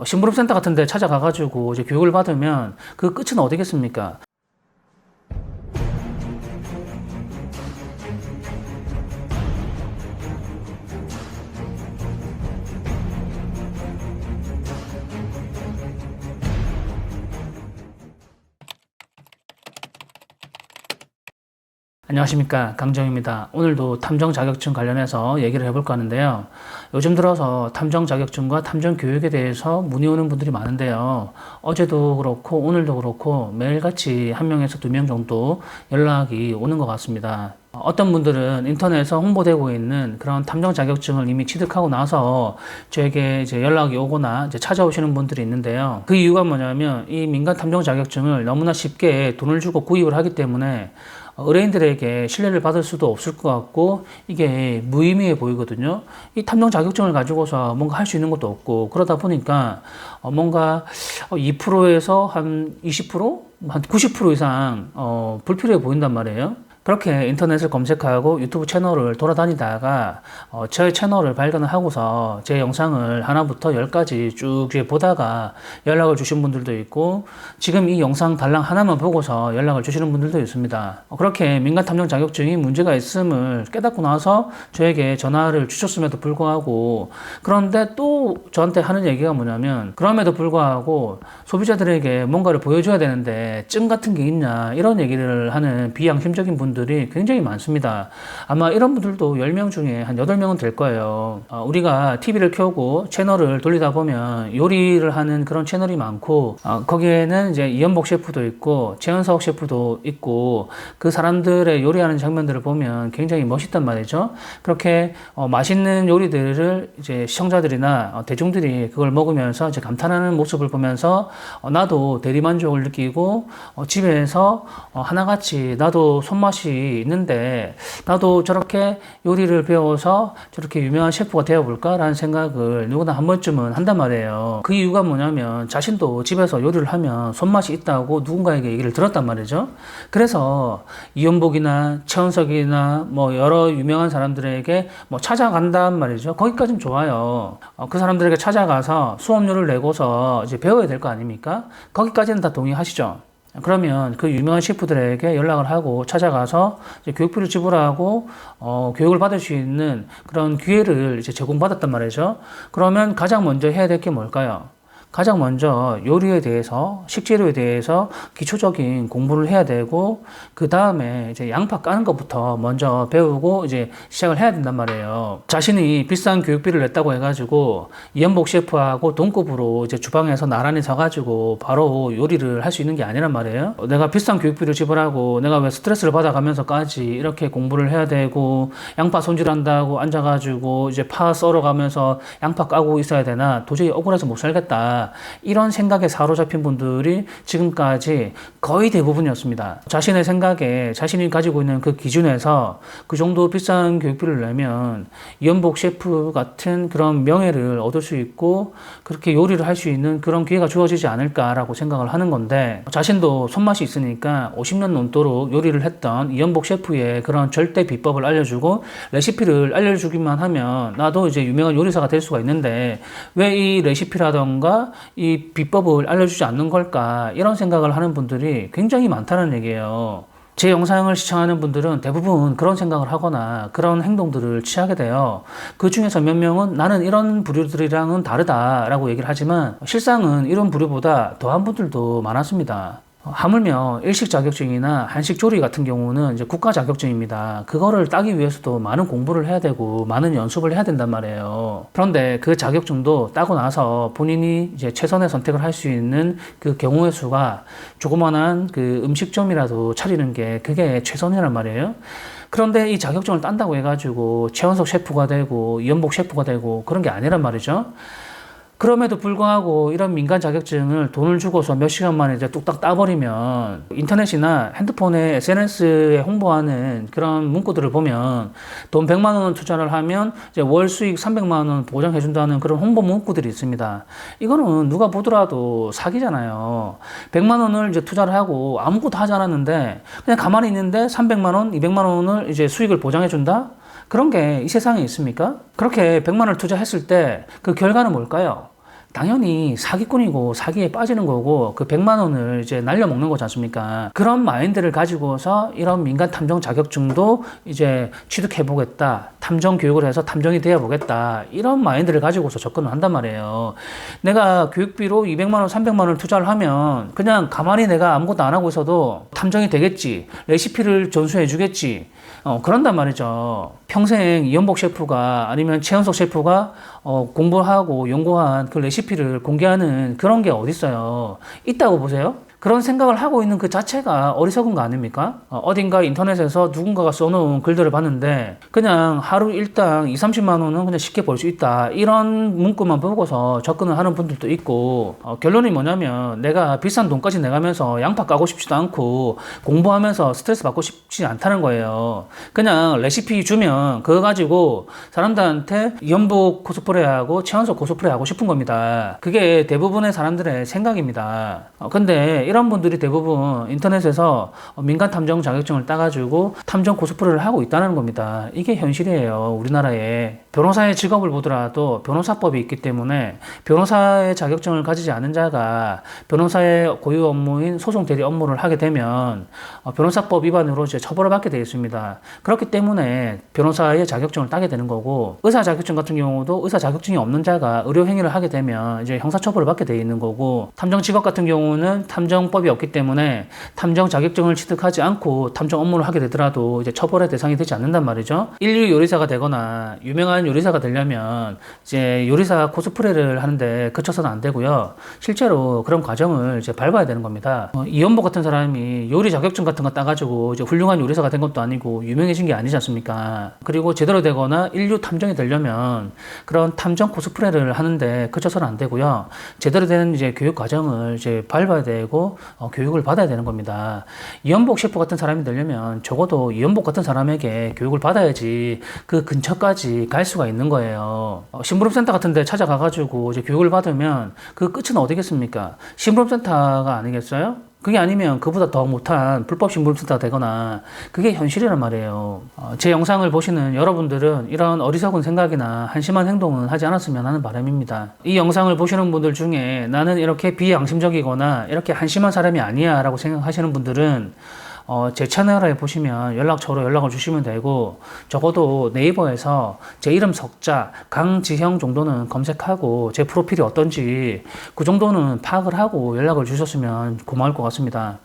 심부름센터 같은 데 찾아가가지고 이제 교육을 받으면 그 끝은 어디겠습니까? 안녕하십니까, 강정입니다. 오늘도 탐정 자격증 관련해서 얘기를 해볼까 하는데요. 요즘 들어서 탐정 자격증과 탐정 교육에 대해서 문의 오는 분들이 많은데요. 어제도 그렇고 오늘도 그렇고 매일같이 한 명에서 두 명 정도 연락이 오는 것 같습니다. 어떤 분들은 인터넷에서 홍보되고 있는 그런 탐정 자격증을 이미 취득하고 나서 저에게 이제 연락이 오거나 이제 찾아오시는 분들이 있는데요. 그 이유가 뭐냐면 이 민간 탐정 자격증을 너무나 쉽게 돈을 주고 구입을 하기 때문에 의뢰인들에게 신뢰를 받을 수도 없을 것 같고 이게 무의미해 보이거든요. 이 탐정 자격증을 가지고서 뭔가 할 수 있는 것도 없고 그러다 보니까 뭔가 2%에서 한 20%? 한 90% 이상 불필요해 보인단 말이에요. 그렇게 인터넷을 검색하고 유튜브 채널을 돌아다니다가 저의 채널을 발견을 하고서 제 영상을 하나부터 열까지 쭉 보다가 연락을 주신 분들도 있고 지금 이 영상 달랑 하나만 보고서 연락을 주시는 분들도 있습니다. 그렇게 민간 탐정 자격증이 문제가 있음을 깨닫고 나서 저에게 전화를 주셨음에도 불구하고 그런데 또 저한테 하는 얘기가 뭐냐면 그럼에도 불구하고 소비자들에게 뭔가를 보여줘야 되는데 증 같은 게 있냐 이런 얘기를 하는 비양심적인 분들이 굉장히 많습니다. 아마 이런 분들도 10명 중에 한 8명은 될 거예요. 우리가 TV를 켜고 채널을 돌리다 보면 요리를 하는 그런 채널이 많고 거기에는 이제 이연복 셰프도 있고 최현석 셰프도 있고 그 사람들의 요리하는 장면들을 보면 굉장히 멋있단 말이죠. 그렇게 맛있는 요리들을 이제 시청자들이나 대중들이 그걸 먹으면서 이제 감탄하는 모습을 보면서 나도 대리만족을 느끼고 집에서 하나같이 나도 손맛이 있는데 나도 저렇게 요리를 배워서 저렇게 유명한 셰프가 되어볼까? 라는 생각을 누구나 한 번쯤은 한단 말이에요. 그 이유가 뭐냐면 자신도 집에서 요리를 하면 손맛이 있다고 누군가에게 얘기를 들었단 말이죠. 그래서 이연복이나 최원석이나 뭐 여러 유명한 사람들에게 뭐 찾아간단 말이죠. 거기까지는 좋아요. 그 사람들에게 찾아가서 수업료를 내고서 이제 배워야 될 거 아닙니까? 거기까지는 다 동의하시죠? 그러면 그 유명한 셰프들에게 연락을 하고 찾아가서 이제 교육비를 지불하고 교육을 받을 수 있는 그런 기회를 이제 제공받았단 말이죠. 그러면 가장 먼저 해야 될 게 뭘까요? 가장 먼저 요리에 대해서, 식재료에 대해서 기초적인 공부를 해야 되고, 그 다음에 이제 양파 까는 것부터 먼저 배우고 이제 시작을 해야 된단 말이에요. 자신이 비싼 교육비를 냈다고 해가지고, 이연복 셰프하고 동급으로 이제 주방에서 나란히 서가지고 바로 요리를 할 수 있는 게 아니란 말이에요. 내가 비싼 교육비를 지불하고, 내가 왜 스트레스를 받아가면서까지 이렇게 공부를 해야 되고, 양파 손질한다고 앉아가지고 이제 파 썰어가면서 양파 까고 있어야 되나, 도저히 억울해서 못 살겠다. 이런 생각에 사로잡힌 분들이 지금까지 거의 대부분이었습니다. 자신의 생각에 자신이 가지고 있는 그 기준에서 그 정도 비싼 교육비를 내면 이연복 셰프 같은 그런 명예를 얻을 수 있고 그렇게 요리를 할 수 있는 그런 기회가 주어지지 않을까라고 생각을 하는 건데 자신도 손맛이 있으니까 50년 넘도록 요리를 했던 이연복 셰프의 그런 절대 비법을 알려주고 레시피를 알려주기만 하면 나도 이제 유명한 요리사가 될 수가 있는데 왜 이 레시피라던가 이 비법을 알려주지 않는 걸까 이런 생각을 하는 분들이 굉장히 많다는 얘기예요. 제 영상을 시청하는 분들은 대부분 그런 생각을 하거나 그런 행동들을 취하게 돼요. 그 중에서 몇 명은 나는 이런 부류들이랑은 다르다라고 얘기를 하지만 실상은 이런 부류보다 더한 분들도 많았습니다. 하물며 일식 자격증이나 한식 조리 같은 경우는 이제 국가 자격증입니다. 그거를 따기 위해서도 많은 공부를 해야 되고 많은 연습을 해야 된단 말이에요. 그런데 그 자격증도 따고 나서 본인이 이제 최선의 선택을 할 수 있는 그 경우의 수가 조그만한 그 음식점이라도 차리는 게 그게 최선이란 말이에요. 그런데 이 자격증을 딴다고 해가지고 최원석 셰프가 되고 이연복 셰프가 되고 그런 게 아니란 말이죠. 그럼에도 불구하고 이런 민간 자격증을 돈을 주고서 몇 시간 만에 이제 뚝딱 따버리면 인터넷이나 핸드폰에 SNS에 홍보하는 그런 문구들을 보면 돈 100만 원 투자를 하면 이제 월 수익 300만 원 보장해준다는 그런 홍보 문구들이 있습니다. 이거는 누가 보더라도 사기잖아요. 100만 원을 이제 투자를 하고 아무것도 하지 않았는데 그냥 가만히 있는데 300만 원, 200만 원을 이제 수익을 보장해준다? 그런 게 이 세상에 있습니까? 그렇게 100만 원을 투자했을 때 그 결과는 뭘까요? 당연히 사기꾼이고 사기에 빠지는 거고 그 100만 원을 이제 날려먹는 거지 않습니까? 그런 마인드를 가지고서 이런 민간 탐정 자격증도 이제 취득해보겠다. 탐정 교육을 해서 탐정이 되어보겠다. 이런 마인드를 가지고서 접근을 한단 말이에요. 내가 교육비로 200만 원, 300만 원을 투자를 하면 그냥 가만히 내가 아무것도 안 하고 있어도 탐정이 되겠지. 레시피를 전수해 주겠지. 그런단 말이죠. 평생 이연복 셰프가 아니면 최현석 셰프가 공부하고 연구한 그 레시피를 공개하는 그런 게 어딨어요. 있다고 보세요? 그런 생각을 하고 있는 그 자체가 어리석은 거 아닙니까? 어딘가 인터넷에서 누군가가 써놓은 글들을 봤는데 그냥 하루 일당 2, 30만 원은 그냥 쉽게 벌 수 있다. 이런 문구만 보고서 접근을 하는 분들도 있고 결론이 뭐냐면 내가 비싼 돈까지 내가면서 양파 까고 싶지도 않고 공부하면서 스트레스 받고 싶지 않다는 거예요. 그냥 레시피 주면 그거 가지고 사람들한테 이연복 코스프레하고 최연석 코스프레 하고 싶은 겁니다. 그게 대부분의 사람들의 생각입니다. 근데 이런 분들이 대부분 인터넷에서 민간 탐정 자격증을 따가지고 탐정 코스프레를 하고 있다는 겁니다. 이게 현실이에요. 우리나라에. 변호사의 직업을 보더라도 변호사법이 있기 때문에 변호사의 자격증을 가지지 않은 자가 변호사의 고유 업무인 소송 대리 업무를 하게 되면 변호사법 위반으로 이제 처벌을 받게 되어 있습니다. 그렇기 때문에 변호사의 자격증을 따게 되는 거고 의사 자격증 같은 경우도 의사 자격증이 없는 자가 의료 행위를 하게 되면 이제 형사처벌을 받게 되어 있는 거고 탐정 직업 같은 경우는 탐정법이 없기 때문에 탐정 자격증을 취득하지 않고 탐정 업무를 하게 되더라도 이제 처벌의 대상이 되지 않는단 말이죠. 인류 요리사가 되거나 유명한 요리사가 되려면 이제 요리사 코스프레를 하는데 그쳐서는 안 되고요. 실제로 그런 과정을 이제 밟아야 되는 겁니다. 이연복 같은 사람이 요리 자격증 같은 거 따가지고 이제 훌륭한 요리사가 된 것도 아니고 유명해진 게 아니지 않습니까? 그리고 제대로 되거나 인류 탐정이 되려면 그런 탐정 코스프레를 하는데 그쳐서는 안 되고요. 제대로 된 이제 교육 과정을 이제 밟아야 되고 교육을 받아야 되는 겁니다. 이연복 셰프 같은 사람이 되려면 적어도 이연복 같은 사람에게 교육을 받아야지 그 근처까지 갈 수가 있는 거예요. 심부름센터 같은 데 찾아가가지고 이제 교육을 받으면 그 끝은 어디겠습니까? 심부름센터가 아니겠어요? 그게 아니면 그보다 더 못한 불법 심부름센터가 되거나 그게 현실이란 말이에요. 제 영상을 보시는 여러분들은 이런 어리석은 생각이나 한심한 행동은 하지 않았으면 하는 바람입니다. 이 영상을 보시는 분들 중에 나는 이렇게 비양심적이거나 이렇게 한심한 사람이 아니야 라고 생각하시는 분들은 제 채널에 보시면 연락처로 연락을 주시면 되고 적어도 네이버에서 제 이름 석자 강지형 정도는 검색하고 제 프로필이 어떤지 그 정도는 파악을 하고 연락을 주셨으면 고마울 것 같습니다.